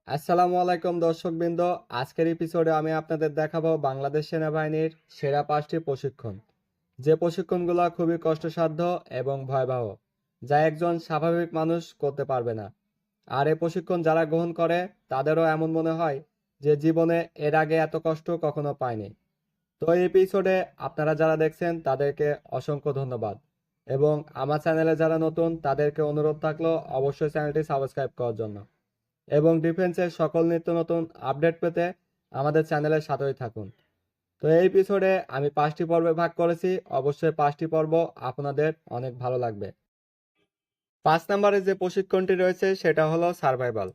আসসালামু আলাইকুম দর্শকবৃন্দ। আজকের এপিসোডে আমি আপনাদের দেখাবো বাংলাদেশ সেনাবাহিনীর সেরা 5টি প্রশিক্ষণ, যে প্রশিক্ষণগুলো খুবই কষ্টসাধ্য এবং ভয়াবহ, যা একজন স্বাভাবিক মানুষ করতে পারবে না। আর এই প্রশিক্ষণ যারা গ্রহণ করে তাদেরও এমন মনে হয় যে জীবনে এর আগে এত কষ্ট কখনো পায়নি। তো এই এপিসোডে আপনারা যারা দেখছেন তাদেরকে অসংখ্য ধন্যবাদ, এবং আমার চ্যানেলে যারা নতুন তাদেরকে অনুরোধ থাকলো অবশ্যই চ্যানেলটি সাবস্ক্রাইব করার জন্য, এবং ডিফেন্সের সকল নিত্য নতুন আপডেট পেতে আমাদের চ্যানেলের সাথেই থাকুন। তো এই এপিসোডে আমি 5টি পর্বে ভাগ করেছি, অবশ্যই 5টি পর্ব আপনাদের অনেক ভালো লাগবে। 5 নম্বরে যে প্রশিক্ষণটি রয়েছে সেটা হলো সার্ভাইভাল।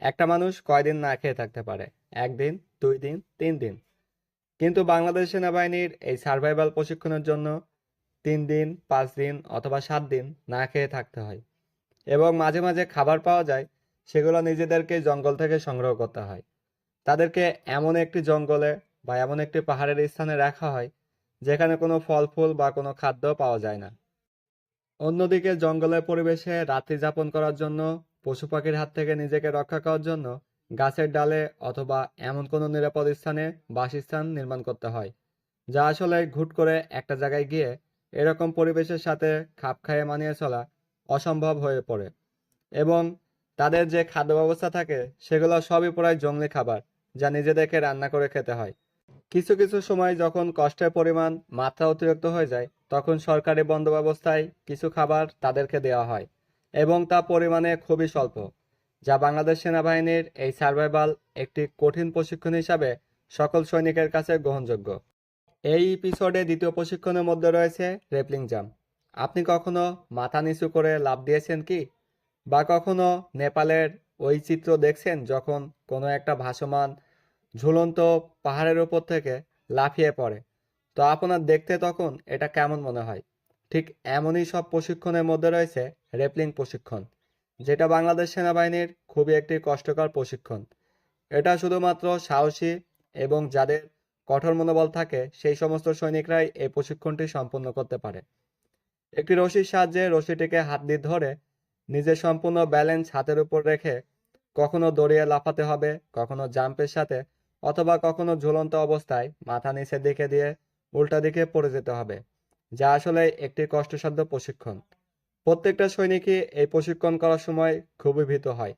একটা মানুষ কয়দিন না খেয়ে থাকতে পারে? 1 দিন, 2 দিন, 3 দিন। কিন্তু বাংলাদেশ সেনাবাহিনীর এই সার্ভাইভাল প্রশিক্ষণের জন্য 3 দিন, 5 দিন অথবা 7 দিন না খেয়ে থাকতে হয়, এবং মাঝে মাঝে খাবার পাওয়া যায়, সেগুলো নিজেদেরকে জঙ্গল থেকে সংগ্রহ করতে হয়। তাদেরকে এমন একটি জঙ্গলে বা এমন একটি পাহাড়ের স্থানে রাখা হয় যেখানে কোনো ফল ফুল বা কোনো খাদ্য পাওয়া যায় না। অন্যদিকে জঙ্গলের পরিবেশে রাত্রি যাপন করার জন্য, পশু পাখির হাত থেকে নিজেকে রক্ষা করার জন্য গাছের ডালে অথবা এমন কোনো নিরাপদ স্থানে বাসস্থান নির্মাণ করতে হয়, যা আসলে হুট করে একটা জায়গায় গিয়ে এরকম পরিবেশের সাথে খাপ খাইয়ে মানিয়ে চলা অসম্ভব হয়ে পড়ে। এবং তাদের যে খাদ্য ব্যবস্থা থাকে সেগুলো সবই প্রায় জংলি খাবার, যা নিজেদেরকে রান্না করে খেতে হয়। কিছু কিছু সময় যখন কষ্টের পরিমাণ মাত্রা অতিরিক্ত হয়ে যায়, তখন সরকারি বন্দোবস্তায় কিছু খাবার তাদেরকে দেওয়া হয়, এবং তা পরিমাণে খুবই স্বল্প, যা বাংলাদেশ সেনাবাহিনীর এই সার্ভাইভাল একটি কঠিন প্রশিক্ষণ হিসাবে সকল সৈনিকের কাছে গ্রহণযোগ্য। এই এপিসোডে দ্বিতীয় প্রশিক্ষণের মধ্যে রয়েছে রেপলিং জাম্প। আপনি কখনো মাথা নিচু করে লাফ দিয়েছেন কি? বা কখনো নেপালের ওই চিত্র দেখছেন যখন কোনো একটা ভাসমান ঝুলন্ত পাহাড়ের উপর থেকে লাফিয়ে পড়ে? তো আপনার দেখতে তখন এটা কেমন মনে হয়? ঠিক এমনই সব প্রশিক্ষণের মধ্যে রয়েছে রেপলিং প্রশিক্ষণ, যেটা বাংলাদেশ সেনাবাহিনীর খুবই একটি কষ্টকর প্রশিক্ষণ। এটা শুধুমাত্র সাহসী এবং যাদের কঠোর মনোবল থাকে সেই সমস্ত সৈনিকরাই এই প্রশিক্ষণটি সম্পন্ন করতে পারে। একটি রশির সাহায্যে রশিটিকে হাত দিয়ে ধরে নিজের সম্পূর্ণ ব্যালেন্স হাতের উপর রেখে কখনো দড়িয়ে লাফাতে হবে, কখনো জাম্পের সাথে, অথবা কখনো ঝুলন্ত অবস্থায় মাথা নিচের দিকে দিয়ে উল্টা দিকে পড়ে যেতে হবে, যা আসলে একটি কষ্টসাধ্য প্রশিক্ষণ। প্রত্যেকটা সৈনিকই এই প্রশিক্ষণ করার সময় খুবই ভীত হয়,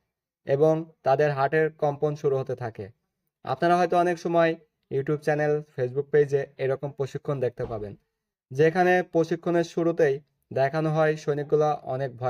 এবং তাদের হার্টের কম্পন শুরু হতে থাকে। আপনারা হয়তো অনেক সময় ইউটিউব চ্যানেল, ফেসবুক পেজে এরকম প্রশিক্ষণ দেখতে পাবেন, যেখানে প্রশিক্ষণের শুরুতেই দেখানো হয় সৈনিকগুলা অনেক ভয়